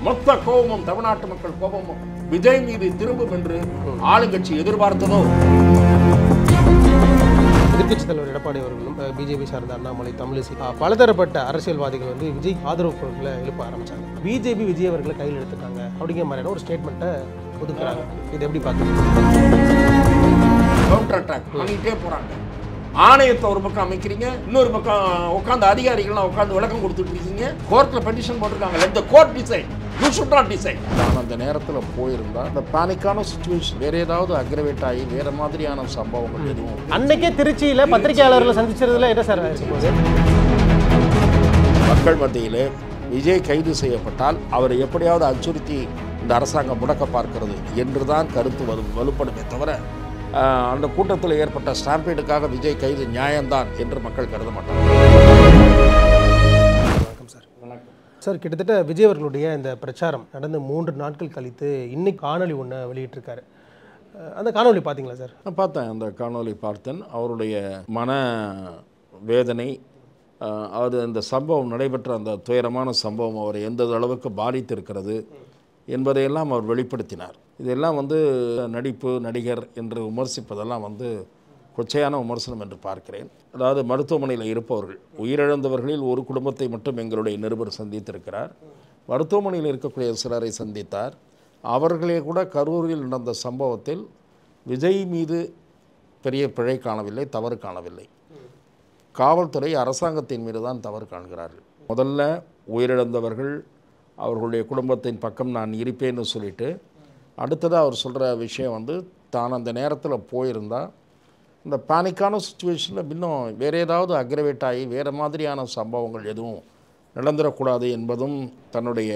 மொத்த கோபமும் தமிழ்நாட்டு மக்கள் கோபமும் விஜய் மீது திரும்பும் என்று ஆளுங்கட்சி எதிர்பார்த்ததோ? எதிர்க்கட்சித் தலைவர் எடப்பாடி அவர்களும் பிஜேபி சார்ந்த அண்ணாமலை, தமிழிசை பலதரப்பட்ட அரசியல்வாதிகள் வந்து விஜய் ஆதரவு குரல்களை எழுப்ப ஆரம்பிச்சாங்க. பிஜேபி விஜய் அவர்களை கையில் எடுத்துட்டாங்க அப்படிங்கிற மாதிரியான ஒரு ஸ்டேட்மெண்ட்டை ஒதுக்குறாங்க. இது எப்படி பார்க்குறீங்க? கவுண்டர் அட்டாக் பண்ணிட்டே போறாங்க. ஆணையத்தை ஒரு பக்கம் அமைக்கிறீங்க, இன்னொரு பக்கம் உட்காந்து அதிகாரிகள்லாம் உட்காந்து விளக்கம் கொடுத்துட்டு இருக்கீங்க. கோர்ட்ல பெட்டிஷன் போட்டிருக்காங்க, let the court decide, you should not decide. நான் அந்த நேரத்தில் போயிருந்தா இந்த பேனிக்கான சிச்சுவேஷன் வேற ஏதாவது அக்ரவேட் ஆகி வேற மாதிரியான சம்பவங்கள் எதுவும் அன்னைக்கே திருச்சியில பத்திரிகையாளர்களை சந்திச்சதுல என்ன சார் மக்கள் மத்தியிலே விஜய் கைது செய்யப்பட்டால் அவரை எப்படியாவது அச்சுறுத்தி இந்த அரசாங்கம் முடக்க பார்க்கிறது என்றுதான் கருத்து வலுப்படுமே தவிர அந்த கூட்டத்தில் ஏற்பட்ட ஸ்டாம்பீடுக்காக விஜய் கைது நியாயம்தான் என்று மக்கள் கருத மாட்டாங்க. வணக்கம் சார். வணக்கம் சார். கிட்டத்தட்ட விஜய் அவர்களுடைய இந்த பிரச்சாரம் நடந்து 3 நாட்கள் கழித்து இன்னைக்கு காணொலி ஒன்று வெளியிட்டிருக்காரு. அந்த காணொலி பார்த்தீங்களா சார்? நான் பார்த்தேன், அந்த காணொலி பார்த்தேன். அவருடைய மன வேதனை, அது அந்த சம்பவம் நடைபெற்ற அந்த துயரமான சம்பவம் அவரை எந்த அளவுக்கு பாதித்திருக்கிறது என்பதையெல்லாம் அவர் வெளிப்படுத்தினார். இதெல்லாம் நடிப்பு, நடிகர் என்று விமர்சிப்பதெல்லாம் கொச்சையான விமர்சனம் என்று பார்க்கிறேன். அதாவது மருத்துவமனையில் இருப்பவர்கள், உயிரிழந்தவர்களில் ஒரு குடும்பத்தை மட்டும் எங்களுடைய நிருபர் சந்தித்திருக்கிறார். மருத்துவமனையில் இருக்கக்கூடிய சிலரை சந்தித்தார். அவர்களே கூட கரூரில் நடந்த சம்பவத்தில் விஜய் மீது பெரிய பிழை காணவில்லை, தவறு காணவில்லை. காவல்துறை அரசாங்கத்தின் மீது தான் தவறு காண்கிறார்கள். முதல்ல உயிரிழந்தவர்கள் அவர்களுடைய குடும்பத்தின் பக்கம் நான் இருப்பேன்னு சொல்லிட்டு, அடுத்ததாக அவர் சொல்கிற விஷயம் தான் அந்த நேரத்தில் போயிருந்தால் இந்த பேனிக்கான சுச்சுவேஷனில் இன்னும் வேறு ஏதாவது அக்ரவேட் ஆகி வேறு மாதிரியான சம்பவங்கள் எதுவும் நடந்துடக்கூடாது என்பதும் தன்னுடைய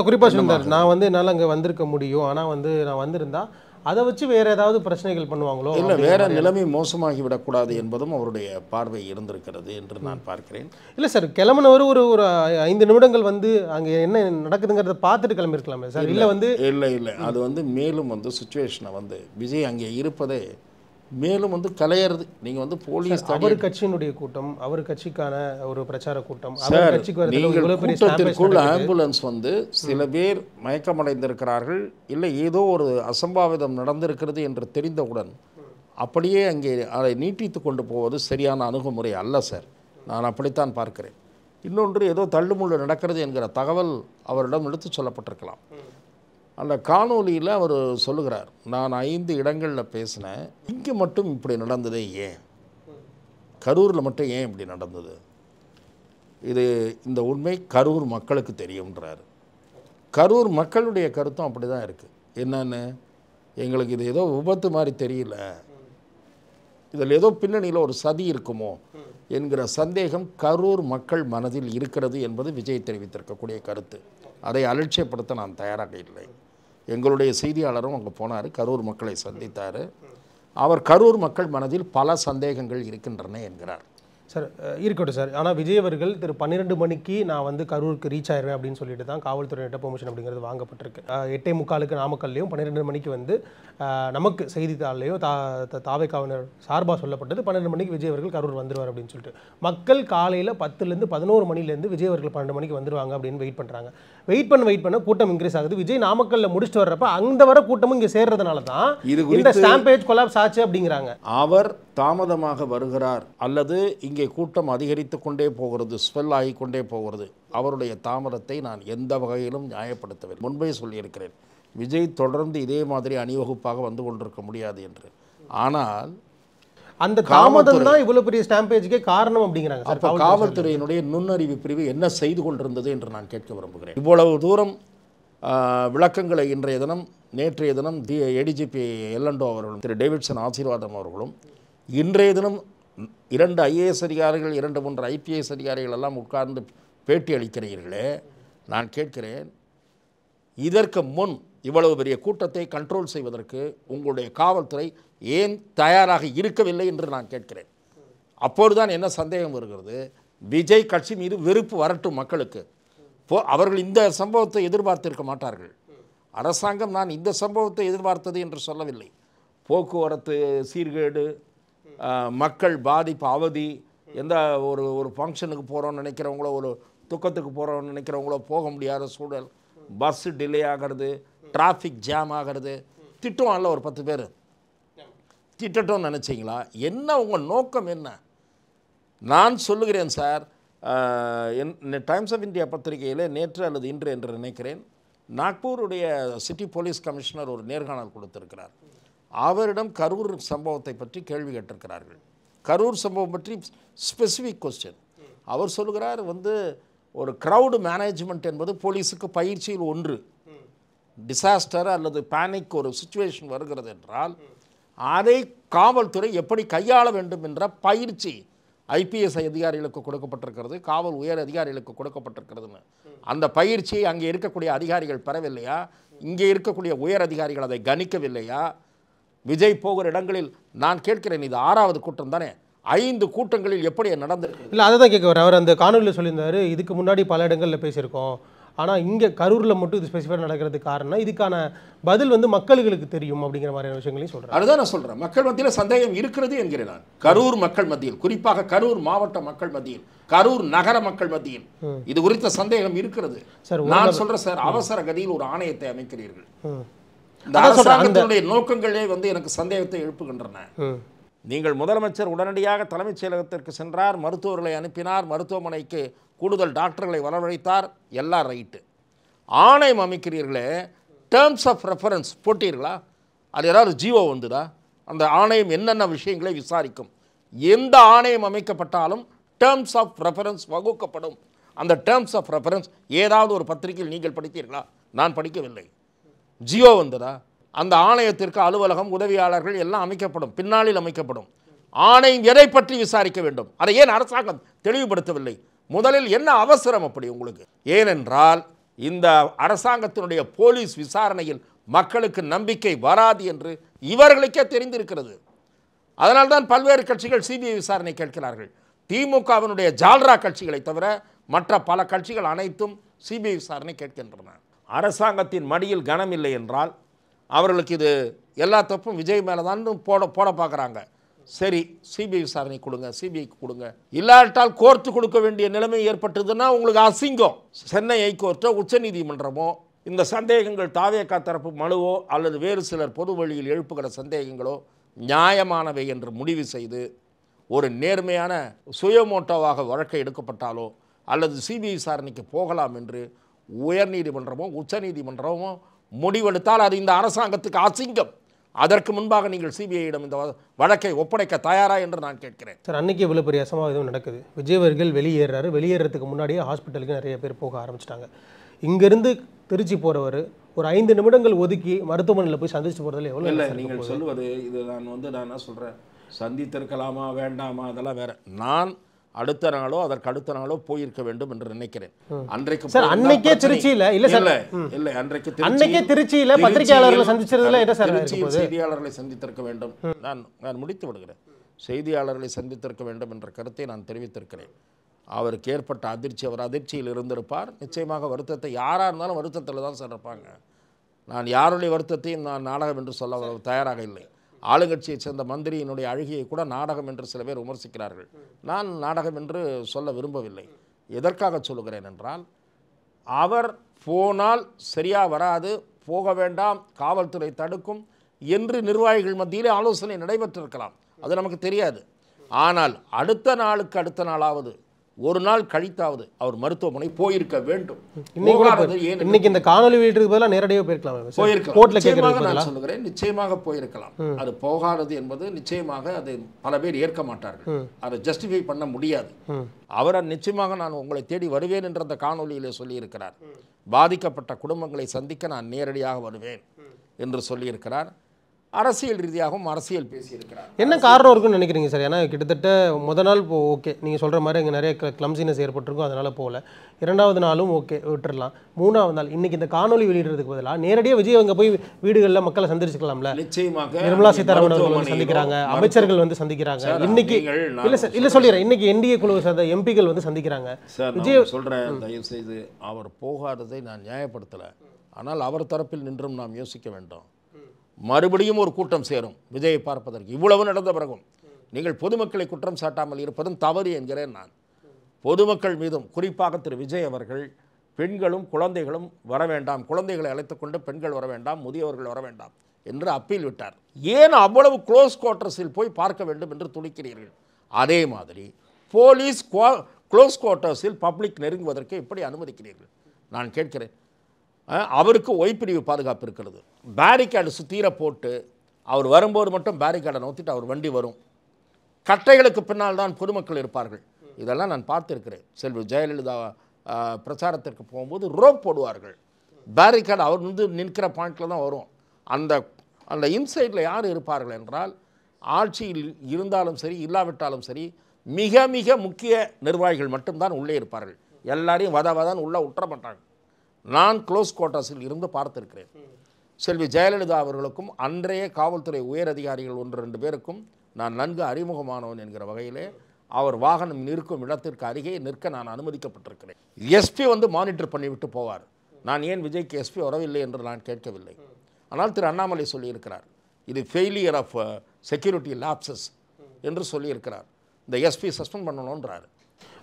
குறிப்பாக சொன்னார். நான் என்னால் அங்கே வந்திருக்க முடியும், ஆனால் நான் வந்திருந்தா அதை வச்சு வேறு ஏதாவது பிரச்சனைகள் பண்ணுவாங்களோ, இல்லை வேறு நிலைமை மோசமாகி விடக்கூடாது என்பதும் அவருடைய பார்வை இருந்திருக்கிறது என்று நான் பார்க்கிறேன். இல்லை சார், கிளம்பினவர் ஒரு 5 நிமிடங்கள் அங்கே என்ன நடக்குதுங்கிறத பார்த்துட்டு கிளம்பியிருக்கலாமே சார். இல்லை இல்லை அது மேலும் சுச்சுவேஷனை விஜய் அங்கே இருப்பதே மேலும் கலையிறது. நீங்கள் போலீஸ் அவர் கட்சியினுடைய கூட்டம், அவர் கட்சிக்கான ஒரு பிரச்சார கூட்டம், கூட்டத்திற்குள் ஆம்புலன்ஸ் சில பேர் மயக்கமடைந்திருக்கிறார்கள், இல்லை ஏதோ ஒரு அசம்பாவிதம் நடந்திருக்கிறது என்று தெரிந்தவுடன் அப்படியே அங்கே அதை நீட்டித்து கொண்டு போவது சரியான அணுகுமுறை அல்ல சார். நான் அப்படித்தான் பார்க்கிறேன். இன்னொன்று, ஏதோ தள்ளுமுள்ளு நடக்கிறது என்கிற தகவல் அவரிடம் எடுத்து சொல்லப்பட்டிருக்கலாம். அந்த காணொலியில் அவர் சொல்லுகிறார், நான் 5 இடங்களில் பேசினேன், இங்கே மட்டும் இப்படி நடந்ததே ஏன், கரூரில் மட்டும் ஏன் இப்படி நடந்தது, இந்த உண்மை கரூர் மக்களுக்கு தெரியும்ன்றார். கரூர் மக்களுடைய கருத்தும் அப்படி தான் இருக்குது. என்னன்னு, எங்களுக்கு இது ஏதோ விபத்து மாதிரி தெரியல, இதில் ஏதோ பின்னணியில் ஒரு சதி இருக்குமோ என்கிற சந்தேகம் கரூர் மக்கள் மனதில் இருக்கிறது என்பது விஜய் தெரிவித்திருக்கக்கூடிய கருத்து. அதை அலட்சியப்படுத்த நான் தயாராக இல்லை. எங்களுடைய செய்தியாளரும் அங்கே போனார், கரூர் மக்களை சந்தித்தார். அவர் கரூர் மக்கள் மனதில் பல சந்தேகங்கள் இருக்கின்றன என்கிறார். சார் இருக்கட்டும் சார். ஆனால் விஜய் அவர்கள் 12 மணிக்கு நான் கரூருக்கு ரீச் ஆயிடுவேன் அப்படின்னு சொல்லிட்டு தான் காவல்துறையிட்ட பெர்மிஷன் அப்படிங்கிறது வாங்கப்பட்டிருக்கு. 8:45 நாமக்கல்லையும் 12 மணிக்கு நமக்கு செய்தித்தாள்லையும் தாவேக்காவினர் சார்பாக சொல்லப்பட்டது 12 மணிக்கு விஜய் அவர்கள் கரூர் வந்துடுவார் அப்படின்னு சொல்லிட்டு. மக்கள் காலையில் 10லேருந்து 11 மணிலேருந்து விஜய் அவர்கள் 12 மணிக்கு வந்துடுவாங்க அப்படின்னு வெயிட் பண்ணுறாங்க. வெயிட் பண்ண கூட்டம் இன்க்ரீஸ் ஆகுது. விஜய் நாமக்கல்ல முடிச்சுட்டு வர்றப்ப அந்த வர கூட்டமும் இங்கே சேர்றதுனால தான் இந்த ஸ்டாம்பேஜ் கொலாப்ஸ் ஆச்சு அப்படிங்கிறாங்க. அவர் தாமதமாக வருகிறார் அல்லது இங்கே கூட்டம் அதிகரித்து கொண்டே போகிறது, ஸ்வெல் ஆகிக்கொண்டே போகிறது. அவருடைய தாமதத்தை நான் எந்த வகையிலும் நியாயப்படுத்தவில்லை. முன்பே சொல்லியிருக்கிறேன், விஜய் தொடர்ந்து இதே மாதிரி அணிவகுப்பாக வந்து கொண்டிருக்க முடியாது என்று. ஆனால் அந்த தாமதம் தான் இவ்வளவு பெரிய ஸ்டாம்பேஜ்க்கே காரணம் அப்படிங்கிறாங்க. அப்போ காவல்துறையினுடைய நுண்ணறிவு பிரிவு என்ன செய்து கொண்டிருந்தது என்று நான் கேட்க விரும்புகிறேன். இவ்வளவு தூரம் விளக்கங்களை நேற்றைய தினம் ஏடிஜிபி எல்லண்டோ அவர்களும் திரு டேவிட்சன் ஆசீர்வாதம் அவர்களும் இன்றைய தினம் 2 IAS அதிகாரிகள் 2-3 IPS அதிகாரிகள் எல்லாம் உட்கார்ந்து பேட்டி அளிக்கிறீர்களே, நான் கேட்கிறேன், இதற்கு முன் இவ்வளவு பெரிய கூட்டத்தை கண்ட்ரோல் செய்வதற்கு உங்களுடைய காவல்துறை ஏன் தயாராக இருக்கவில்லை என்று நான் கேட்கிறேன். அப்பொழுதுதான் என்ன சந்தேகம் வருகிறது, விஜய் கட்சி மீது வெறுப்பு வரட்டும் மக்களுக்கு. அவர்கள் இந்த சம்பவத்தை எதிர்பார்த்திருக்க மாட்டார்கள். அரசாங்கம் நான் இந்த சம்பவத்தை எதிர்பார்த்தது என்று சொல்லவில்லை. போக்குவரத்து சீர்கேடு, மக்கள் பாதிப்பு, அவதி, எந்த ஒரு ஃபங்க்ஷனுக்கு போகிறோன்னு நினைக்கிறவங்களோ, ஒரு துக்கத்துக்கு போகிறோன்னு நினைக்கிறவங்களோ போக முடியாத சூழல், பஸ் டிலே ஆகிறது, டிராஃபிக் ஜாம் ஆகிறது. திட்டுவான்ல ஒரு 10 பேர், திட்டட்டும்னு நினச்சிங்களா? என்ன உங்கள் நோக்கம் என்ன? நான் சொல்லுகிறேன் சார், டைம்ஸ் ஆஃப் இந்தியா பத்திரிகையில் நேற்று அல்லது இன்று என்று நினைக்கிறேன், நாக்பூருடைய சிட்டி போலீஸ் கமிஷனர் ஒரு நேர்காணல் கொடுத்திருக்கிறார். அவரிடம் கரூர் சம்பவத்தை பற்றி கேள்வி கேட்டிருக்கிறார்கள். கரூர் சம்பவம் பற்றி ஸ்பெசிஃபிக் கொஸ்டின். அவர் சொல்லுகிறார் ஒரு க்ரௌடு மேனேஜ்மெண்ட் என்பது போலீஸுக்கு பயிற்சியில் ஒன்று. டிசாஸ்டர் அல்லது பேனிக் ஒரு சுச்சுவேஷன் வருகிறது என்றால் அதை காவல்துறை எப்படி கையாள வேண்டும் என்ற பயிற்சி ஐபிஎஸ் அதிகாரிகளுக்கு கொடுக்கப்பட்டிருக்கிறது, காவல் உயர் அதிகாரிகளுக்கு கொடுக்கப்பட்டிருக்கிறதுன்னு. அந்த பயிற்சியை அங்கே இருக்கக்கூடிய அதிகாரிகள் பெறவில்லையா? இங்கே இருக்கக்கூடிய உயர் அதிகாரிகள் அதை கணிக்கவில்லையா? விஜய் போகிற இடங்களில் நான் கேட்கிறேன், இது 6வது கூட்டம் தானே, 5 கூட்டங்களில் எப்படி நடந்திருக்கு? இல்லை, அதை தான் கேட்க வர. அவர் அந்த காணொலியில் சொல்லியிருந்தாரு, இதுக்கு முன்னாடி பல இடங்களில் பேசியிருக்கோம், ஆனால் இங்கே கரூரில் மட்டும் இது ஸ்பெசிஃபைடாக நடக்கிறதுக்கு காரணம் இதுக்கான பதில் மக்களுக்கு தெரியும் அப்படிங்கிற மாதிரியான விஷயங்களையும் சொல்கிறேன். அதுதான் நான் சொல்கிறேன், மக்கள் மத்தியில் சந்தேகம் இருக்கிறது என்கிறேன் நான். கரூர் மக்கள் மத்தியில், குறிப்பாக கரூர் மாவட்ட மக்கள் மத்தியில், கரூர் நகர மக்கள் மத்தியில் இது குறித்த சந்தேகம் இருக்கிறது. நான் சொல்கிறேன் சார், அவசர கதியில் ஒரு ஆணையத்தை அமைக்கிறீர்கள். இந்த அரசாங்கத்தினுடைய நோக்கங்களே எனக்கு சந்தேகத்தை எழுப்புகின்றன. நீங்கள் முதலமைச்சர் உடனடியாக தலைமைச் செயலகத்திற்கு சென்றார், மருத்துவர்களை அனுப்பினார், மருத்துவமனைக்கு கூடுதல் டாக்டர்களை வரவழைத்தார், எல்லாம் ரைட்டு. ஆணையம் அமைக்கிறீர்களே, டேர்ம்ஸ் ஆஃப் ரெஃபரன்ஸ் போட்டீர்களா? அது ஏதாவது ஜீவோ வந்துதா? அந்த ஆணையம் என்னென்ன விஷயங்களை விசாரிக்கும்? எந்த ஆணையம் அமைக்கப்பட்டாலும் டேர்ம்ஸ் ஆஃப் ரெஃபரன்ஸ் வகுக்கப்படும். அந்த டேர்ம்ஸ் ஆஃப் ரெஃபரன்ஸ் ஏதாவது ஒரு பத்திரிகையில் நீங்கள் படித்தீர்களா? நான் படிக்கவில்லை. ஜியோ வந்ததா? அந்த ஆணையத்திற்கு அலுவலகம், உதவியாளர்கள் எல்லாம் அமைக்கப்படும், பின்னாளில் அமைக்கப்படும். ஆணையம் எதை பற்றி விசாரிக்க வேண்டும்? அதை ஏன் அரசாங்கம் தெளிவுபடுத்தவில்லை? முதலில் என்ன அவசரம் அப்படி உங்களுக்கு? ஏனென்றால் இந்த அரசாங்கத்தினுடைய போலீஸ் விசாரணையில் மக்களுக்கு நம்பிக்கை வராது என்று இவர்களுக்கே தெரிந்திருக்கிறது. அதனால்தான் பல்வேறு கட்சிகள் சிபிஐ விசாரணை கேட்கிறார்கள். திமுகவினுடைய ஜால்ரா கட்சிகளை தவிர மற்ற பல கட்சிகள் அனைத்தும் சிபிஐ விசாரணை கேட்கின்றன. அரசாங்கத்தின் மடியில் கனம் இல்லை என்றால் அவர்களுக்கு இது எல்லா தப்பும் விஜய் மேலே தான் போட பார்க்குறாங்க. சரி, சிபிஐ விசாரணை கொடுங்க, சிபிஐக்கு கொடுங்க. இல்லாட்டால் கோர்ட்டு கொடுக்க வேண்டிய நிலைமை ஏற்பட்டதுன்னா உங்களுக்கு அசிங்கம். சென்னை ஹைகோர்ட்டோ உச்சநீதிமன்றமோ இந்த சந்தேகங்கள் தாவேகா தரப்பு மனுவோ அல்லது வேறு சிலர் பொது வழியில் எழுப்புகிற சந்தேகங்களோ நியாயமானவை என்று முடிவு செய்து ஒரு நேர்மையான சுயமோட்டோவாக வழக்கை எடுக்கப்பட்டாலோ அல்லது சிபிஐ விசாரணைக்கு போகலாம் என்று உயர்நீதிமன்றமோ உச்சநீதிமன்றமோ முடிவெடுத்தால் அது இந்த அரசாங்கத்துக்கு அசிங்கம். அதற்கு முன்பாக நீங்கள் சிபிஐயிடம் இந்த வழக்கை ஒப்படைக்க தயாரா என்று நான் கேட்கிறேன். சார், அன்னைக்கு இவ்வளோ பெரிய அசம்பாவிதம் நடக்குது. விஜய் அவர்கள் வெளியேறாரு. வெளியேறதுக்கு முன்னாடியே ஹாஸ்பிட்டலுக்கு நிறைய பேர் போக ஆரம்பிச்சிட்டாங்க. இங்கேருந்து திருச்சி போகிறவர் ஒரு 5 நிமிடங்கள் ஒதுக்கி மருத்துவமனையில் போய் சந்திச்சு போகிறதுல எவ்வளோ இல்லை. நீங்கள் சொல்லுவது இது நான் என்ன சொல்கிறேன், சந்தித்திருக்கலாமா வேண்டாமா அதெல்லாம் வேற. நான் அடுத்த நாளோ அதற்கு அடுத்த நாளோ போயிருக்க வேண்டும் என்று நினைக்கிறேன். அன்றைக்கு சார் அன்னைக்கே திருச்சியில் இல்லை சார் இல்லை அன்றைக்கே திருச்சியில் பத்திரிகையாளர்களை சந்திச்சதுல என்ன சார் செய்தியாளர்களை சந்தித்திருக்க வேண்டும். நான் முடித்து விடுகிறேன். செய்தியாளர்களை சந்தித்திருக்க வேண்டும் என்ற கருத்தை நான் தெரிவித்திருக்கிறேன். அவருக்கு ஏற்பட்ட அதிர்ச்சி, அவர் அதிர்ச்சியில் இருந்திருப்பார். நிச்சயமாக வருத்தத்தை யாராக இருந்தாலும் வருத்தத்தில் தான் சார் இருப்பாங்க. நான் யாருடைய வருத்தத்தையும் நான் நாடகம் என்று சொல்ல தயாராக இல்லை. ஆளுங்கட்சியைச் சேர்ந்த மந்திரியினுடைய அழுகையை கூட நாடகம் என்று சில பேர் விமர்சிக்கிறார்கள். நான் நாடகம் என்று சொல்ல விரும்பவில்லை. எதற்காக சொல்லுகிறேன் என்றால், அவர் போனால் சரியாக வராது, போக வேண்டாம், காவல்துறை தடுக்கும் என்று நிர்வாகிகள் மத்தியிலே ஆலோசனை நடைபெற்றிருக்கலாம். அது நமக்கு தெரியாது. ஆனால் அடுத்த நாளாவது ஒரு நாள் கழித்தாவது அவர் மருத்துவமனை போயிருக்க வேண்டும். இன்னைக்கு இந்த காணொலி வெளியிட்டு பதிலாக நேரடியாக போயிருக்கலாம். நான் சொல்லுகிறேன், நிச்சயமாக போயிருக்கலாம். அது போகாதது என்பது நிச்சயமாக அது பல பேர் ஏற்க மாட்டார்கள். அதை ஜஸ்டிஃபை பண்ண முடியாது. அவர் நிச்சயமாக நான் உங்களை தேடி வருவேன் என்ற அந்த காணொலியிலே சொல்லியிருக்கிறார். பாதிக்கப்பட்ட குடும்பங்களை சந்திக்க நான் நேரடியாக வருவேன் என்று சொல்லியிருக்கிறார். அரசியல் ரீதியாகவும் அரசியல் பேசியிருக்கிறார். என்ன காரணம் இருக்குன்னு நினைக்கிறீங்க சார்? ஏன்னா கிட்டத்தட்ட முதல் நாள் ஓகே, நீங்கள் சொல்கிற மாதிரி இங்கே நிறைய கிளம்சினஸ் ஏற்பட்டிருக்கும், அதனால் போகல. 2வது நாளும் ஓகே விட்டுடலாம். 3வது நாள் இன்னைக்கு இந்த காணொலி வெளியிடுறதுக்கு பதிலாக நேரடியாக விஜய் அவங்க போய் வீடுகளில் மக்களை சந்திச்சிக்கலாம்ல. நிச்சயமாக நிர்மலா சீதாராமன் அவர்கள் வந்து சந்திக்கிறாங்க, அமைச்சர்கள் வந்து சந்திக்கிறாங்க. இன்னைக்கு இல்லை சார், இல்லை சொல்லிடுறேன், இன்னைக்கு என்டிஏ குழுவை சேர்ந்த எம்பிக்கள் வந்து சந்திக்கிறாங்க. விஜய் சொல்கிறேன், தயவு செய்து அவர் போகாததை நான் நியாயப்படுத்தலை. ஆனால் அவர் தரப்பில் நின்றும் நாம் யோசிக்க வேண்டும். மறுபடியும் ஒரு கூட்டம் சேரும் விஜயை பார்ப்பதற்கு. இவ்வளவு நடந்த பிறகும் நீங்கள் பொதுமக்களை குற்றம் சாட்டாமல் இருப்பதும் தவறு என்கிறேன் நான். பொதுமக்கள் மீதும் குறிப்பாக திரு விஜய் அவர்கள் பெண்களும் குழந்தைகளும் வர வேண்டாம், குழந்தைகளை அழைத்துக்கொண்டு பெண்கள் வர வேண்டாம், முதியவர்கள் வர வேண்டாம் என்று அப்பீல் விட்டார். ஏன் அவ்வளவு க்ளோஸ் குவார்ட்டர்ஸில் போய் பார்க்க வேண்டும் என்று துடிக்கிறீர்கள்? அதே மாதிரி போலீஸ் க்ளோஸ் குவார்ட்டர்ஸில் பப்ளிக் நெருங்குவதற்கு எப்படி அனுமதிக்கிறீர்கள்? நான் கேட்கிறேன். அவருக்கு ஒய்பிரிவு பாதுகாப்பு இருக்கிறது. பேரிகேடு சுத்தீர போட்டு அவர் வரும்போது மட்டும் பேரிகேடை நோத்திட்டு அவர் வண்டி வரும். கட்டைகளுக்கு பின்னால் தான் பொதுமக்கள் இருப்பார்கள். இதெல்லாம் நான் பார்த்துருக்கிறேன். செல்வி ஜெயலலிதா பிரச்சாரத்திற்கு போகும்போது ரோப் போடுவார்கள். பேரிகேட் அவர் வந்து நிற்கிற பாயிண்டில் தான் வரும். அந்த இன்சைடில் யார் இருப்பார்கள் என்றால், ஆட்சியில் இருந்தாலும் சரி இல்லாவிட்டாலும் சரி மிக மிக முக்கிய நிர்வாகிகள் மட்டும்தான் உள்ளே இருப்பார்கள். எல்லாரையும் வதான் உள்ளே விட்டுற மாட்டாங்க. நான் க்ளோஸ் குவார்ட்டர்ஸில் இருந்து பார்த்துருக்கிறேன். செல்வி ஜெயலலிதா அவர்களுக்கும் அன்றைய காவல்துறை உயர் அதிகாரிகள் 1-2 பேருக்கும் நான் நன்கு அறிமுகமானவன் என்கிற வகையிலே அவர் வாகனம் நிற்கும் இடத்திற்கு அருகே நிற்க நான் அனுமதிக்கப்பட்டிருக்கிறேன். எஸ்பி வந்து மானிட்டர் பண்ணிவிட்டு போவார். நான் ஏன் விஜய்க்கு எஸ்பி வரவில்லை என்று நான் கேட்கவில்லை. ஆனால் திரு அண்ணாமலை சொல்லியிருக்கிறார், இது ஃபெயிலியர் ஆஃப் செக்யூரிட்டி லாப்சஸ் என்று சொல்லியிருக்கிறார். இந்த எஸ்பி சஸ்பெண்ட் பண்ணணுன்றார்.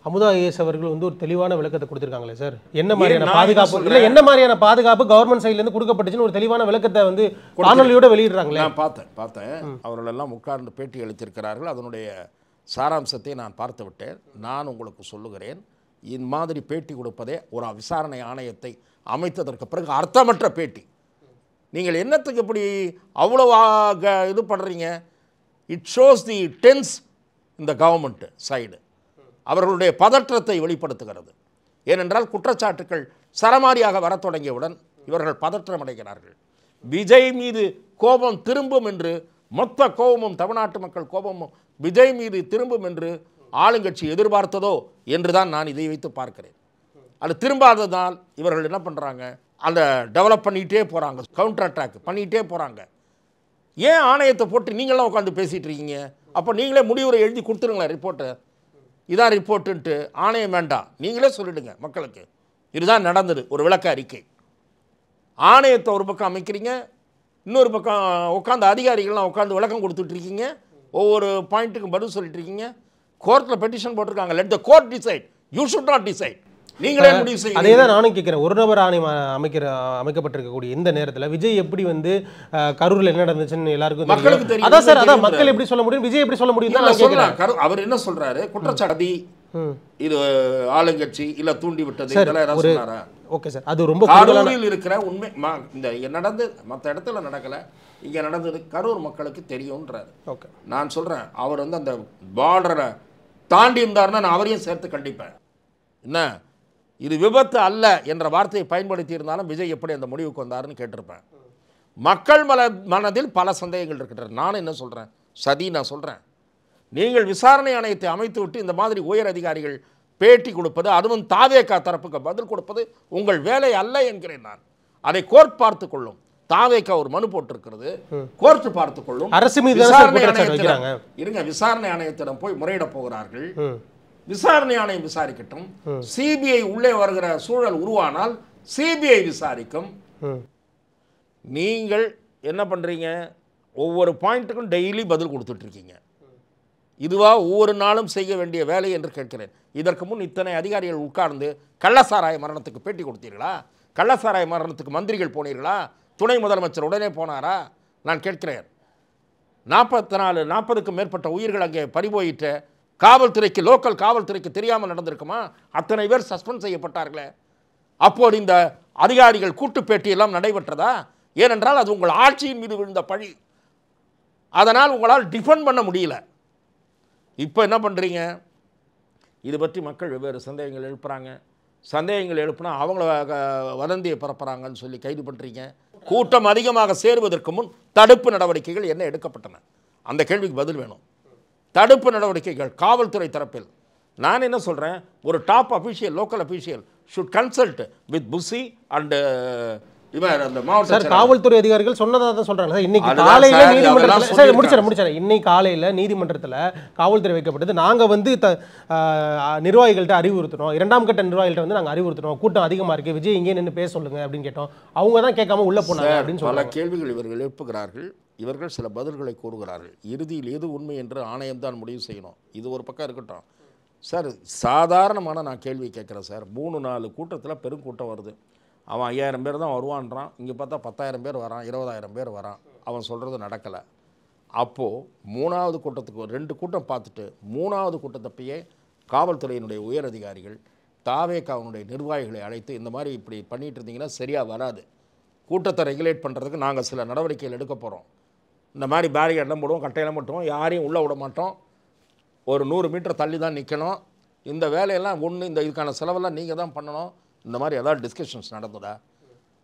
அமுதா ஐஏஎஸ் அவர்கள் வந்து ஒரு தெளிவான விளக்கத்தை கொடுத்திருக்காங்களே சார், என்ன மாதிரியான பாதுகாப்பு இல்லை, என்ன மாதிரியான பாதுகாப்பு கவர்மெண்ட் சைட்லேருந்து கொடுக்கப்பட்டுச்சுன்னு ஒரு தெளிவான விளக்கத்தை வந்து காணொலியோட வெளியிடுறாங்களே. நான் பார்த்தேன். அவர்களெல்லாம் உட்கார்ந்து பேட்டி அளித்திருக்கிறார்கள். அதனுடைய சாராம்சத்தை நான் பார்த்து விட்டேன். நான் உங்களுக்கு சொல்லுகிறேன், இந்த மாதிரி பேட்டி கொடுப்பதே ஒரு விசாரணை ஆணையத்தை அமைத்ததற்கு பிறகு அர்த்தமற்ற பேட்டி. நீங்கள் என்னத்துக்கு இப்படி அவ்வளவாக இது பண்ணுறீங்க? இட் ஷோஸ் தி டென்ஸ் இந்த கவர்மெண்ட் சைடு. அவர்களுடைய பதற்றத்தை வெளிப்படுத்துகிறது. ஏனென்றால் குற்றச்சாட்டுக்கள் சரமாரியாக வர தொடங்கியவுடன் இவர்கள் பதற்றம் அடைகிறார்கள். விஜய் மீது கோபம் திரும்பும் என்று, மொத்த கோபமும் தமிழ்நாட்டு மக்கள் கோபமும் விஜய் மீது திரும்பும் என்று ஆளுங்கட்சி எதிர்பார்த்ததோ என்றுதான் நான் இதை வைத்து பார்க்கிறேன். அது திரும்பாததால் இவர்கள் என்ன பண்ணுறாங்க, அந்த டெவலப் பண்ணிகிட்டே போகிறாங்க, கவுண்டர் அட்டாக் பண்ணிகிட்டே போகிறாங்க. ஏன் ஆணையத்தை போட்டு நீங்களாம் உட்காந்து பேசிகிட்டு இருக்கீங்க? அப்போ நீங்களே முடிவுரை எழுதி கொடுத்துருங்களேன், ரிப்போர்ட்டு இதான் ரிப்போர்ட்டுன்ட்டு. ஆணையம் வேண்டாம், நீங்களே சொல்லிடுங்க மக்களுக்கு இதுதான் நடந்தது, ஒரு விளக்க அறிக்கை. ஆணையத்தை ஒரு பக்கம் அமைக்கிறீங்க, இன்னொரு பக்கம் உட்காந்து அதிகாரிகள்லாம் உட்காந்து விளக்கம் கொடுத்துட்ருக்கீங்க, ஒவ்வொரு பாயிண்ட்டுக்கும் பதில் சொல்லிட்டு இருக்கீங்க. கோர்ட்டில் பெட்டிஷன் போட்டிருக்காங்க, let the court decide, you should not decide. நீங்களே முடிவு செய்யுங்க. அதே தான் நானும் கேட்குறேன். ஒரு நபர் ஆணையம் அமைக்கப்பட்டிருக்கக்கூடிய இந்த நேரத்தில் விஜய் எப்படி வந்து கரூரில் என்ன நடந்துச்சுன்னு எல்லாருக்கும் மக்களுக்கு தெரியும். அதான் சார், அதான் மக்கள் எப்படி சொல்ல முடியும், விஜய் எப்படி சொல்ல முடியும்? அவர் என்ன சொல்றாரு, குற்றச்சாட்டு இது ஆளுங்கட்சி இல்ல தூண்டி விட்டது இதெல்லாம் சொன்னாரா? ஓகே சார், அது ரொம்ப கரூரில் இருக்கிற உண்மை இந்த நடந்து மற்ற இடத்துல நடக்கல, இங்க நடந்தது கரூர் மக்களுக்கு தெரியும்ன்றாரு. ஓகே, நான் சொல்றேன், அவர் வந்து அந்த பார்டரை தாண்டி இருந்தாருன்னா நான் அவரையும் சேர்த்து கண்டிப்பேன். என்ன இது விபத்து அல்ல என்ற வார்த்தையை பயன்படுத்தி இருந்தாலும் விஜய் எப்படி அந்த முடிவுக்கு வந்தாருன்னு கேட்டிருப்பேன். மக்கள் மனதில் பல சந்தேகங்கள் இருக்கின்றன. நான் என்ன சொல்றேன், சதி நான் சொல்றேன், நீங்கள் விசாரணை ஆணையத்தை அமைத்து விட்டு இந்த மாதிரி உயர் அதிகாரிகள் பேட்டி கொடுப்பது, அதுவும் தாவேகா தரப்புக்கு பதில் கொடுப்பது உங்கள் வேலை அல்ல என்கிறேன் நான். அதை கோர்ட் பார்த்து கொள்ளும். தாவேகா ஒரு மனு போட்டிருக்கிறது, கோர்ட் பார்த்து கொள்ளும். அரசு மீது விசாரணை ஆணையத்திடம் போய் முறையிட போகிறார்கள். விசாரணை ஆணையம் விசாரிக்கட்டும். சிபிஐ உள்ளே வருகிற சூழல் உருவானால் சிபிஐ விசாரிக்கும். நீங்கள் என்ன பண்றீங்க, ஒவ்வொரு பாயிண்ட்டுக்கும் டெய்லி பதில் கொடுத்துட்டு இருக்கீங்க. இதுவா ஒவ்வொரு நாளும் செய்ய வேண்டிய வேலை என்று கேட்கிறேன். இதற்கு முன் இத்தனை அதிகாரிகள் உட்கார்ந்து கள்ளசாராய மரணத்துக்கு பேட்டி கொடுத்தீர்களா? கள்ளசாராய மரணத்துக்கு மந்திரிகள் போனீர்களா? துணை முதலமைச்சர் உடனே போனாரா? நான் கேட்கிறேன். 40க்கும் மேற்பட்ட உயிர்கள் அங்கே பறிபோயிட்ட காவல்துறைக்கு, லோக்கல் காவல்துறைக்கு தெரியாமல் நடந்திருக்குமா? அத்தனை பேர் சஸ்பெண்ட் செய்யப்பட்டார்களே. அப்போது இந்த அதிகாரிகள் கூட்டு பேட்டியெல்லாம் நடைபெற்றதா? ஏனென்றால் அது உங்கள் ஆட்சியின் மீது விழுந்த பழி. அதனால் உங்களால் டிஃபெண்ட் பண்ண முடியல. இப்போ என்ன பண்ணுறீங்க, இது பற்றி மக்கள் வெவ்வேறு சந்தேகங்கள் எழுப்புறாங்க. சந்தேகங்கள் எழுப்புனா அவங்கள வதந்தியை பரப்புறாங்கன்னு சொல்லி கைது பண்ணுறீங்க. கூட்டம் அதிகமாக சேருவதற்கு முன் தடுப்பு நடவடிக்கைகள் என்ன எடுக்கப்பட்டன? அந்த கேள்விக்கு பதில் வேணும். தடுப்பு நடவடிக்கைகள் காவல்துறை தரப்பில். நான் என்ன சொல்கிறேன், ஒரு top official, local official should consult with புசி அண்ட் இவர் அந்த மாவட்ட காவல்துறை அதிகாரிகள் சொன்னதாக தான் சொல்கிறாங்க சார். இன்னைக்கு காலையில் நீதிமன்றத்தில் முடிச்சார். இன்னைக்கு காலையில் நீதிமன்றத்தில் காவல்துறை வைக்கப்பட்டது. நாங்கள் வந்து நிர்வாகிகள்கிட்ட அறிவுறுத்தினோம், 2ஆம் கட்ட நிர்வாகிகள்கிட்ட வந்து நாங்கள் அறிவுறுத்தினோம், கூட்டம் அதிகமாக இருக்குது, விஜய் இங்கே நின்று பேச சொல்லுங்க அப்படின்னு கேட்டோம். அவங்க தான் கேட்காம உள்ளே போனாங்க அப்படின்னு பல கேள்விகள் இவர்கள் எழுப்புகிறார்கள். இவர்கள் சில பதில்களை கூறுகிறார்கள். இறுதியில் எது உண்மை என்று ஆணையம் தான் முடிவு செய்யணும். இது ஒரு பக்கம் இருக்கட்டும். சார் சாதாரணமான நான் கேள்வி கேட்குறேன் சார். 3-4 கூட்டத்தில் பெருங்கூட்டம் வருது. அவன் 5000 பேர் தான் வருவான்றான். இங்கே பார்த்தா 10,000 பேர் வரான், 20,000 பேர் வரான். அவன் சொல்கிறது நடக்கலை. அப்போது 3வது கூட்டத்துக்கு 2 கூட்டம் பார்த்துட்டு 3வது கூட்டத்தப்பையே காவல்துறையினுடைய உயர் அதிகாரிகள் தாவேகாவினுடைய நிர்வாகிகளை அழைத்து இந்த மாதிரி இப்படி பண்ணிகிட்டு இருந்தீங்கன்னா சரியாக வராது, கூட்டத்தை ரெகுலேட் பண்ணுறதுக்கு நாங்கள் சில நடவடிக்கைகள் எடுக்க போகிறோம், இந்த மாதிரி பேரிகேட்லாம் போடுவோம், கட்டையெல்லாம் போட்டுவோம், யாரையும் உள்ளே விட மாட்டோம், ஒரு 100 மீட்டர் தள்ளி தான் நிற்கணும், இந்த வேலையெல்லாம் இந்த இதுக்கான செலவெல்லாம் நீங்கள் தான் பண்ணணும். இந்த மாதிரி ஏதாவது டிஸ்கஷன்ஸ் நடந்ததா?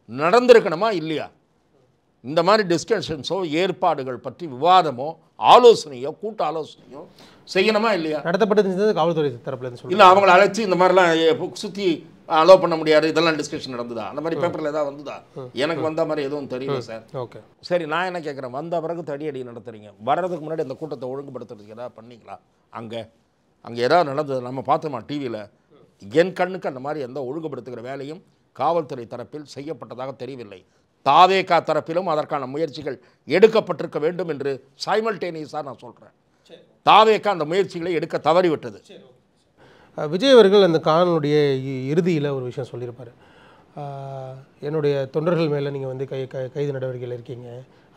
நடந்திருக்கணுமா இல்லையா? இந்த மாதிரி டிஸ்கஷன்ஸோ ஏற்பாடுகள் பற்றி விவாதமோ ஆலோசனையோ கூட்ட ஆலோசனையோ செய்யணுமா இல்லையா? நடத்தப்பட்டது காவல்துறை தரப்புல இருந்து இல்லை அவங்களை அழைச்சி இந்த மாதிரிலாம் சுற்றி அலோவ் பண்ண முடியாது, இதெல்லாம் டிஸ்கஷன் நடந்ததா? அந்த மாதிரி பேப்பரில் ஏதாவது வந்ததா? எனக்கு வந்த மாதிரி எதுவும் தெரியல சார். ஓகே சரி, நான் என்ன கேட்குறேன், வந்த பிறகு தடியடி நடத்துறீங்க, வர்றதுக்கு முன்னாடி அந்த கூட்டத்தை ஒழுங்குபடுத்துறதுக்கு ஏதாவது பண்ணிங்களா? அங்கே ஏதாவது நடந்தது நம்ம பார்த்தோமா டிவியில்? என் கண்ணுக்கு அந்த மாதிரி எந்த ஒழுங்குபடுத்துகிற வேலையும் காவல்துறை தரப்பில் செய்யப்பட்டதாக தெரியவில்லை. தாவேகா தரப்பிலும் அதற்கான முயற்சிகள் எடுக்கப்பட்டிருக்க வேண்டும் என்று சைமல்டேனியஸாக நான் சொல்கிறேன். தாவேகா அந்த முயற்சிகளை எடுக்க தவறிவிட்டது. விஜய் அவர்கள் அந்த காணொலியுடைய இறுதியில் ஒரு விஷயம் சொல்லியிருப்பார். என்னுடைய தொண்டர்கள் மேலே நீங்கள் வந்து கைது நடவடிக்கையில் இருக்கீங்க,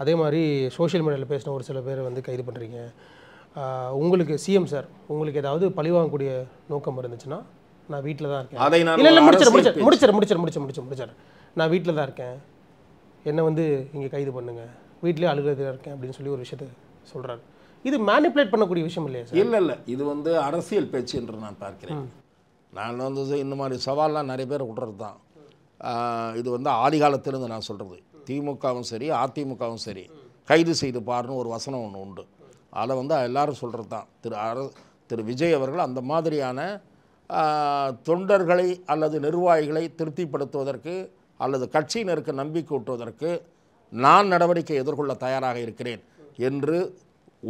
அதே மாதிரி சோஷியல் மீடியாவில் பேசின ஒரு சில பேரை வந்து கைது பண்ணுறீங்க, உங்களுக்கு சிஎம் சார் உங்களுக்கு ஏதாவது பழிவாங்கக்கூடிய நோக்கம் இருந்துச்சுன்னா நான் வீட்டில் தான் இருக்கேன். அதை நான் இல்லை முடிச்சிடறேன் நான் வீட்டில் தான் இருக்கேன், என்னை வந்து இங்கே கைது பண்ணுங்க, வீட்டிலே அலுவலகத்தில் இருக்கேன் அப்படின்னு சொல்லி ஒரு விஷயத்தை சொல்கிறாரு. இது மேனிப்புலேட் பண்ணக்கூடிய விஷயம் இல்லையா சார்? இல்லை இது வந்து அரசியல் பேச்சு என்று நான் பார்க்கிறேன். நான் வந்து இந்த மாதிரி சவால்லாம் நிறைய பேர் விடுறது தான். இது வந்து ஆதி காலத்திலிருந்து நான் சொல்கிறது. திமுகவும் சரி அதிமுகவும் சரி கைது செய்து பாருன்னு ஒரு வசனம் ஒன்று உண்டு. அதை வந்து எல்லாரும் சொல்கிறது தான். திரு விஜய் அவர்கள் அந்த மாதிரியான தொண்டர்களை அல்லது நிர்வாகிகளை திருப்திப்படுத்துவதற்கு அல்லது கட்சியினருக்கு நம்பிக்கை ஊட்டுவதற்கு நான் நடவடிக்கை எதிர்கொள்ள தயாராக இருக்கிறேன் என்று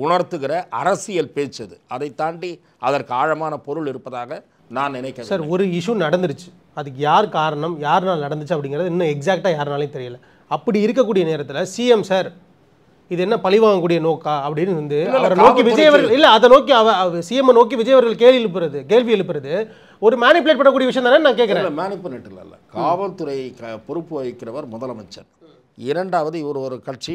உணர்த்துகிற அரசியல் பேச்சு அது. அதை தாண்டி அதற்கு ஆழமான பொருள் இருப்பதாக நான் நினைக்கிறேன். சார், ஒரு இஷ்யூ நடந்துருச்சு, அதுக்கு யார் காரணம், யாருனால் நடந்துச்சு அப்படிங்கிறது இன்னும் எக்ஸாக்டாக யாருனாலையும் தெரியல. அப்படி இருக்கக்கூடிய நேரத்தில் சிஎம் சார் இது என்ன பழிவாங்கக்கூடிய நோக்கா அப்படின்னு வந்து அவரை நோக்கி விஜய் அவர்கள் இல்லை அதை நோக்கி சிஎம் நோக்கி விஜய் அவர்கள் கேள்வி எழுப்புறது ஒரு மேனிப்புலேட் பண்ணக்கூடிய விஷயம் தானே நான் கேட்குறேன். மேனிப்புலேட் இல்லை, காவல்துறை பொறுப்பு வகிக்கிறவர் முதலமைச்சர். இரண்டாவது இவர் ஒரு கட்சி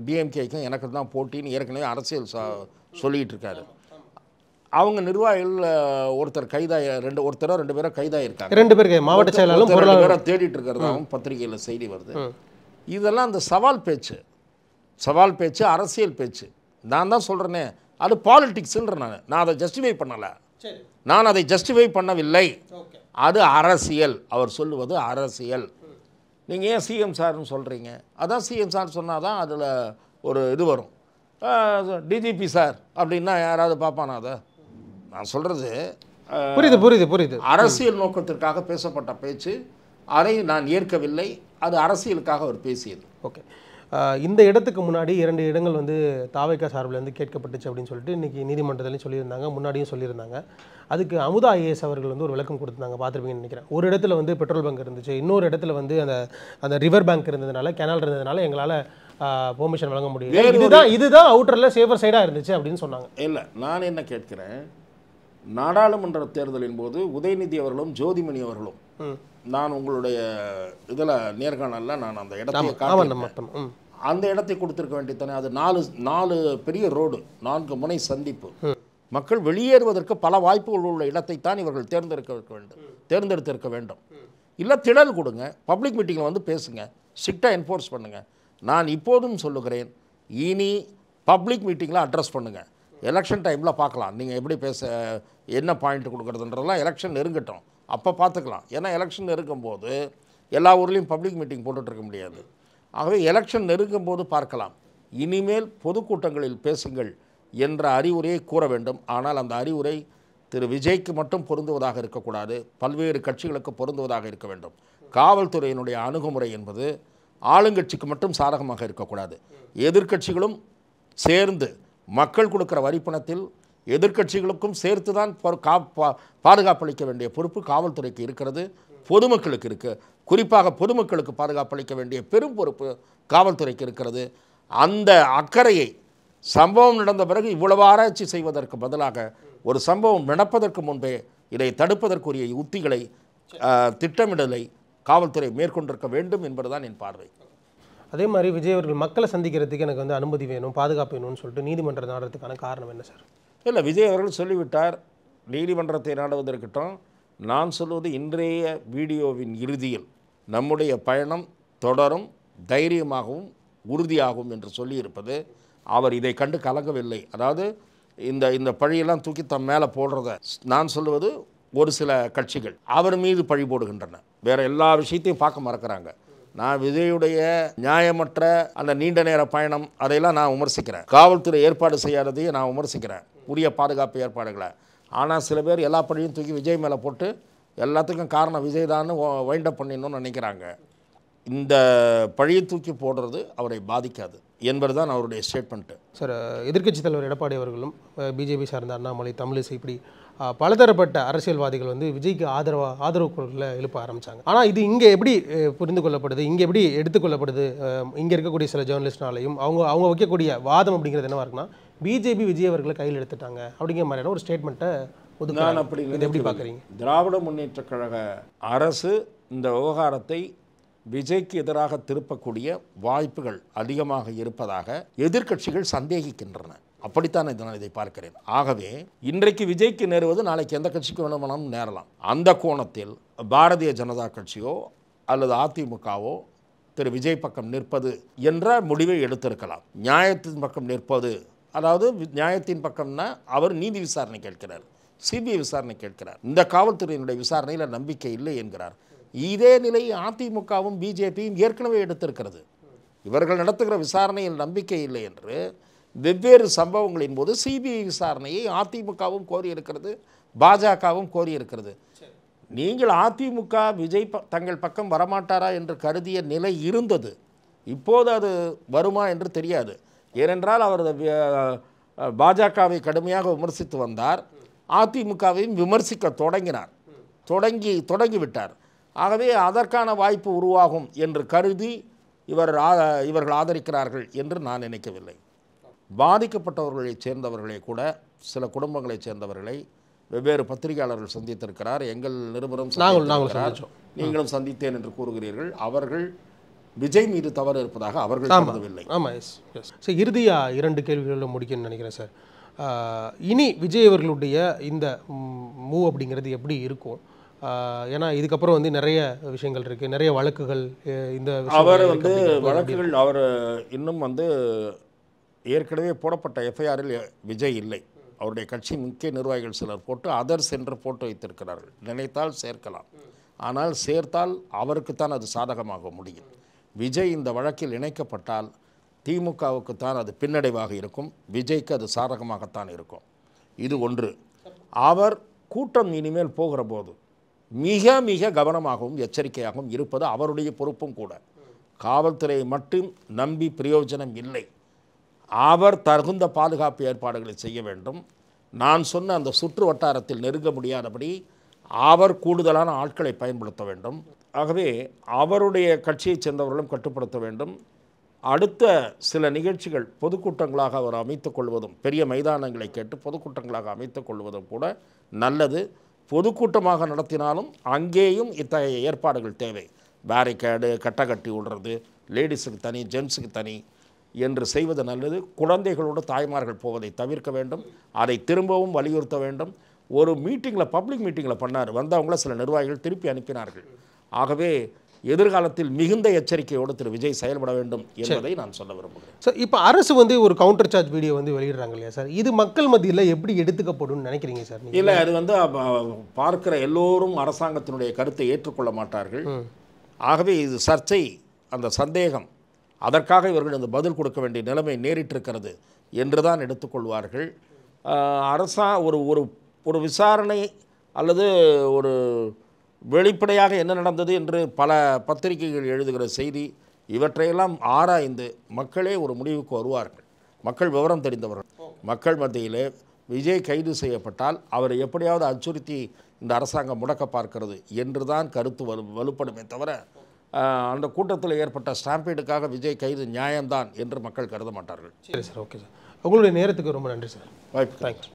டிஎம்கேக்கும் எனக்கு தான் போட்டின்னு ஏற்கனவே அரசியல் சொல்லிகிட்டு இருக்காரு. அவங்க நிர்வாகிகள் ஒருத்தர் கைதாய ஒருத்தரோ 2 பேரும் கைதாயிருக்காங்க. 2 பேருக்கு மாவட்ட செயலாளரும் பொருளாளரும் தேடிட்டு இருக்கிறதாகவும் பத்திரிகையில் செய்தி வருது. இதெல்லாம் அந்த சவால் பேச்சு அரசியல் பேச்சு. நான் தான் சொல்கிறேனே, அது பாலிடிக்ஸ்ன்ற நான் அதை ஜஸ்டிஃபை பண்ணலை, நான் அதை ஜஸ்டிஃபை பண்ணவில்லை, அது அரசியல். அவர் சொல்லுவது அரசியல். நீங்கள் ஏன் சிஎம் சார்னு சொல்கிறீங்க? அதான் சிஎம் சார் சொன்னால் தான் அதில் ஒரு இது வரும். டிஜிபி சார் அப்படின்னா யாராவது பார்ப்பானா? அதை நான் சொல்கிறது புரியுது. அரசியல் நோக்கத்திற்காக பேசப்பட்ட பேச்சு, அதை நான் ஏற்கவில்லை. அது அரசியலுக்காக அவர் பேசியது. ஓகே, இந்த இடத்துக்கு முன்னாடி 2 இடங்கள் வந்து தாவேகா சார்பில் வந்து கேட்கப்பட்டுச்சு அப்படின்னு சொல்லிட்டு இன்றைக்கி நீதிமன்றத்துலையும் சொல்லியிருந்தாங்க, முன்னாடியும் சொல்லியிருந்தாங்க. அதுக்கு அமுதா ஐஏஎஸ் அவர்கள் வந்து ஒரு விளக்கம் கொடுத்துருந்தாங்க, பார்த்துருப்பீங்கன்னு நினைக்கிறேன். ஒரு இடத்துல வந்து பெட்ரோல் பங்க் இருந்துச்சு, இன்னொரு இடத்துல வந்து அந்த ரிவர் பேங்க் இருந்ததுனால, கேனால் இருந்ததுனால எங்களால் பெர்மிஷன் வழங்க முடியும், இதுதான் அவுட்டரில் சேஃபர் சைடாக இருந்துச்சு அப்படின்னு சொன்னாங்க. இல்லை, நான் என்ன கேட்கிறேன், நாடாளுமன்ற தேர்தலின் போது உதயநிதி அவர்களும் ஜோதிமணி அவர்களும், நான் உங்களுடைய இதில் நேர்காணலில் நான் அந்த இடத்தை அந்த இடத்தை கொடுத்துருக்க வேண்டியதானே. அது 4 பெரிய ரோடு, 4 முனை சந்திப்பு, மக்கள் வெளியேறுவதற்கு பல வாய்ப்புகள் உள்ள இடத்தைத்தான் இவர்கள் தேர்ந்தெடுத்திருக்க வேண்டும். இல்லை திடல் கொடுங்க, பப்ளிக் மீட்டிங்கில் வந்து பேசுங்க, ஸ்ட்ரிக்டாக என்ஃபோர்ஸ் பண்ணுங்கள். நான் இப்போதும் சொல்லுகிறேன், இனி பப்ளிக் மீட்டிங்கில் அட்ரஸ் பண்ணுங்கள். எலெக்ஷன் டைமில் பார்க்கலாம், நீங்கள் எப்படி என்ன பாயிண்ட் கொடுக்குறதுன்றதெல்லாம் எலெக்ஷன் நெருங்கட்டும், அப்போ பார்த்துக்கலாம். ஏன்னா எலெக்ஷன் நெருங்கும்போது எல்லா ஊர்லேயும் பப்ளிக் மீட்டிங் போட்டுட்ருக்க முடியாது. ஆகவே எலெக்ஷன் நெருங்கும் போது பார்க்கலாம். இனிமேல் பொதுக்கூட்டங்களில் பேசுங்கள் என்ற அறிவுரையை கூற வேண்டும். ஆனால் அந்த அறிவுரை திரு விஜய்க்கு மட்டும் பொருந்துவதாக இருக்கக்கூடாது, பல்வேறு கட்சிகளுக்கு பொருந்துவதாக இருக்க வேண்டும். காவல்துறையினுடைய அணுகுமுறை என்பது ஆளுங்கட்சிக்கு மட்டும் சாதகமாக இருக்கக்கூடாது. எதிர்க்கட்சிகளும் சேர்ந்து மக்கள் கொடுக்குற வரிப்பணத்தில் எதிர்க்கட்சிகளுக்கும் சேர்த்து தான் பாதுகாப்பளிக்க வேண்டிய பொறுப்பு காவல்துறைக்கு இருக்கிறது, பொதுமக்களுக்கு இருக்குது. குறிப்பாக பொதுமக்களுக்கு பாதுகாப்பளிக்க வேண்டிய பெரும் பொறுப்பு காவல்துறைக்கு இருக்கிறது. அந்த அக்கறையை சம்பவம் நடந்த பிறகு இவ்வளவு ஆராய்ச்சி செய்வதற்கு பதிலாக ஒரு சம்பவம் நடப்பதற்கு முன்பே இதை தடுப்பதற்குரிய உத்திகளை திட்டமிடலை காவல்துறை மேற்கொண்டிருக்க வேண்டும் என்பதுதான் என் பார்வை. அதே மாதிரி விஜய் அவர்கள் மக்களை சந்திக்கிறதுக்கு எனக்கு வந்து அனுமதி வேணும், பாதுகாப்பு வேணும்னு சொல்லிட்டு நீதிமன்றம் நாடுறதுக்கான காரணம் என்ன சார்? இல்லை, விஜய் அவர்கள் சொல்லிவிட்டார், நீதிமன்றத்தை நாடுவது இருக்கட்டும். நான் சொல்வது இன்றைய வீடியோவின் இறுதியில் நம்முடைய பயணம் தொடரும், தைரியமாகவும் உறுதியாகும் என்று சொல்லியிருப்பது, அவர் இதை கண்டு கலங்கவில்லை. அதாவது இந்த பழியெல்லாம் தூக்கி தம் மேலே போடுறத நான் சொல்லுவது ஒரு சில கட்சிகள் அவர் மீது பழி போடுகின்றன. வேறு எல்லா விஷயத்தையும் பார்க்க மறக்கிறாங்க. நான் விஜயுடைய நியாயமற்ற அந்த நீண்ட நேர பயணம் அதையெல்லாம் நான் விமர்சிக்கிறேன். காவல்துறை ஏற்பாடு செய்யாததையும் நான் விமர்சிக்கிறேன், உரிய பாதுகாப்பு ஏற்பாடுகளை. ஆனால் சில பேர் எல்லா பழியும் தூக்கி விஜய் மேலே போட்டு எல்லாத்துக்கும் காரணம் விஜய் தான் வைண்டப் பண்ணிடணும்னு நினைக்கிறாங்க. இந்த பழியை தூக்கி போடுறது அவரை பாதிக்காது என்பது தான் அவருடைய ஸ்டேட்மெண்ட்டு. சார், எதிர்க்கட்சித் தலைவர் எடப்பாடி அவர்களும் பிஜேபி சார்ந்த அண்ணாமலை, தமிழிசை, இப்படி பலதரப்பட்ட அரசியல்வாதிகள் வந்து விஜய்க்கு ஆதரவு குரல்களை எழுப்ப ஆரம்பித்தாங்க. ஆனால் இது இங்கே எப்படி புரிந்து கொள்ளப்படுது, இங்கே எப்படி எடுத்துக்கொள்ளப்படுது, இங்கே இருக்கக்கூடிய சில ஜேர்னலிஸ்ட்னாலையும் அவங்க வைக்கக்கூடிய வாதம் அப்படிங்கிறது என்னவா இருக்குன்னா, பிஜேபி விஜய் அவர்களை கையில் எடுத்துட்டாங்க அப்படிங்கிற மாதிரியான ஒரு ஸ்டேட்மெண்ட்டை நான் அப்படி எப்படி பார்க்குறீங்க? திராவிட முன்னேற்ற கழக அரசு இந்த விவகாரத்தை விஜய்க்கு எதிராக திருப்பக்கூடிய வாய்ப்புகள் அதிகமாக இருப்பதாக எதிர்க்கட்சிகள் சந்தேகிக்கின்றன. அப்படித்தான் நான் இதை பார்க்கிறேன். ஆகவே இன்றைக்கு விஜய்க்கு நேருவது நாளைக்கு எந்த கட்சிக்கு வேணுமானும் நேரலாம். அந்த கோணத்தில் பாரதிய ஜனதா கட்சியோ அல்லது அதிமுகவோ திரு விஜய் பக்கம் நிற்பது என்ற முடிவை எடுத்திருக்கலாம். நியாயத்தின் பக்கம் நிற்பது, அதாவது நியாயத்தின் பக்கம்னா அவர் நீதி விசாரணை கேட்கிறார், சிபிஐ விசாரணை கேட்கிறார். இந்த காவல்துறையினுடைய விசாரணையில் நம்பிக்கை இல்லை என்கிறார். இதே நிலை அதிமுகவும் பிஜேபியும் ஏற்கனவே எடுத்திருக்கிறது. இவர்கள் நடத்துகிற விசாரணையில் நம்பிக்கை இல்லை என்று வெவ்வேறு சம்பவங்களின் போது சிபிஐ விசாரணையை அதிமுகவும் கோரியிருக்கிறது, பாஜகவும் கோரியிருக்கிறது. நீங்கள் அதிமுக விஜய் தங்கள் பக்கம் வரமாட்டாரா என்று கருதிய நிலை இருந்தது. இப்போது அது வருமா என்று தெரியாது. ஏனென்றால் அவர் பாஜகவை கடுமையாக விமர்சித்து வந்தார், அதிமுகவையும் விமர்சிக்க தொடங்கிவிட்டார். ஆகவே அதற்கான வாய்ப்பு உருவாகும் என்று கருதி இவர்கள் ஆதரிக்கிறார்கள் என்று நான் நினைக்கவில்லை. பாதிக்கப்பட்டவர்களைச் சேர்ந்தவர்களை கூட, சில குடும்பங்களைச் சேர்ந்தவர்களை வெவ்வேறு பத்திரிகையாளர்கள் சந்தித்திருக்கிறார். எங்கள் நிருபரும் நீங்களும் சந்தித்தேன் என்று கூறுகிறீர்கள். அவர்கள் விஜய் மீது தவறு இருப்பதாக அவர்கள் கருதவில்லை. ஆமாம். இறுதியாக 2 கேள்விகளில் முடிக்கணும்னு நினைக்கிறேன் சார். இனி விஜய் அவர்களுடைய இந்த மூவ் அப்படிங்கிறது எப்படி இருக்கும்? ஏன்னா இதுக்கப்புறம் வந்து நிறைய விஷயங்கள் இருக்குது, நிறைய வழக்குகள். இந்த அவர் வந்து வழக்குகள் அவர் இன்னும் வந்து ஏற்கனவே போடப்பட்ட எஃப்ஐஆரில் விஜய் இல்லை. அவருடைய கட்சி முக்கிய நிர்வாகிகள் சிலர் போட்டு அதர்ஸ் என்று போட்டு வைத்திருக்கிறார்கள். நினைத்தால் சேர்க்கலாம், ஆனால் சேர்த்தால் அவருக்குத்தான் அது சாதகமாக முடியும். விஜய் இந்த வழக்கில் இணைக்கப்பட்டால் திமுகவுக்குத்தான் அது பின்னடைவாக இருக்கும், விஜய்க்கு அது சாதகமாகத்தான் இருக்கும். இது ஒன்று. அவர் கூட்டம் இனிமேல் போகிற போது மிக மிக கவனமாகவும் எச்சரிக்கையாகவும் இருப்பது அவருடைய பொறுப்பும் கூட. காவல்துறையை மட்டும் நம்பி பிரயோஜனம் இல்லை. அவர் தகுந்த பாதுகாப்பு ஏற்பாடுகளை செய்ய வேண்டும். நான் சொன்ன அந்த சுற்று வட்டாரத்தில் நெருங்க முடியாதபடி அவர் கூடுதலான ஆட்களை பயன்படுத்த வேண்டும். ஆகவே அவருடைய கட்சியைச் சேர்ந்தவர்களும் கட்டுப்படுத்த வேண்டும். அடுத்த சில நிகழ்ச்சிகள் பொதுக்கூட்டங்களாக அவர் அமைத்துக் கொள்வதும், பெரிய மைதானங்களை கேட்டு பொதுக்கூட்டங்களாக அமைத்துக் கொள்வதும் கூட நல்லது. பொதுக்கூட்டமாக நடத்தினாலும் அங்கேயும் இத்தகைய ஏற்பாடுகள் தேவை. பேரிகேடு, கட்டக்கட்டி விடுறது, லேடிஸுக்கு தனி, ஜென்ஸுக்கு தனி என்று செய்வது நல்லது. குழந்தைகளோடு தாய்மார்கள் போவதை தவிர்க்க வேண்டும். அதை திரும்பவும் வலியுறுத்த வேண்டும். ஒரு மீட்டிங்கில், பப்ளிக் மீட்டிங்கில் பண்ணார், வந்தவங்கள சில நிர்வாகிகள் திருப்பி அனுப்பினார்கள். ஆகவே எதிர்காலத்தில் மிகுந்த எச்சரிக்கையோடு திரு விஜய் செயல்பட வேண்டும் என்பதை நான் சொல்ல விரும்புகிறேன். சார், இப்போ அரசு வந்து ஒரு கவுண்டர் சார்ஜ் வீடியோ வந்து வெளியிடுறாங்க இல்லையா சார்? இது மக்கள் மத்தியில் எப்படி எடுத்துக்கப்படும் நினைக்கிறீங்க சார்? இல்லை, அது வந்து பார்க்கிற எல்லோரும் அரசாங்கத்தினுடைய கருத்தை ஏற்றுக்கொள்ள மாட்டார்கள். ஆகவே இது சர்ச்சை, அந்த சந்தேகம், அதற்காக இவர்கள் இந்த பதில் கொடுக்க வேண்டிய நிலைமை நேரிட்டிருக்கிறது என்று தான் எடுத்துக்கொள்வார்கள். ஒரு விசாரணை அல்லது ஒரு வெளிப்படையாக என்ன நடந்தது என்று பல பத்திரிகைகள் எழுதுகிற செய்தி, இவற்றையெல்லாம் ஆராய்ந்து மக்களே ஒரு முடிவுக்கு வருவார்கள். மக்கள் விவரம் தெரிந்தவர்கள். மக்கள் மத்தியிலே விஜய் கைது செய்யப்பட்டால் அவரை எப்படியாவது அச்சுறுத்தி இந்த அரசாங்கம் முடக்க பார்க்கிறது என்று தான் கருத்து வலுப்படுமே தவிர, அந்த கூட்டத்தில் ஏற்பட்ட ஸ்டாம்பீடுக்காக விஜய் கைது நியாயம்தான் என்று மக்கள் கருத மாட்டார்கள். சரி சார், ஓகே சார். உங்களுடைய நேரத்துக்கு ரொம்ப நன்றி சார். வாய்ப்பு. தேங்க்யூ.